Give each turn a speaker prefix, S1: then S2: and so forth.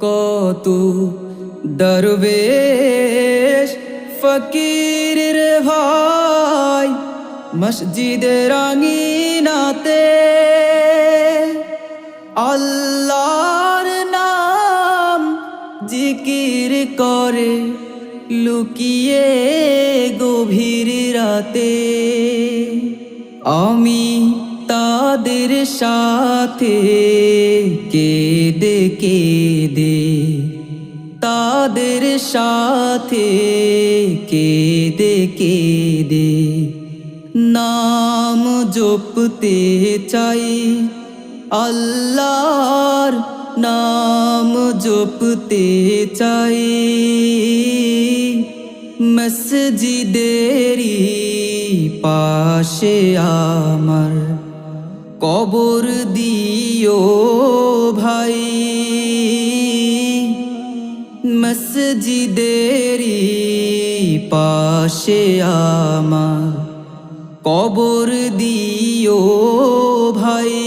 S1: কত দরবেশ ফকির রে ভাই মসজিদের আঙিনাতে আল্লাহর নাম জিকির করে লুকিয়ে গভীর রাতে। আমি তাদের সাথে কেঁদে কেঁদে, তাদের সাথে কেঁদে কেঁদে নাম জপতে চাই, আল্লাহর নাম জপতে চাই। মসজিদেরই পাশে আমার কবর দিও ভাই, মসজিদেরই পাশে আমার কবর দিও ভাই।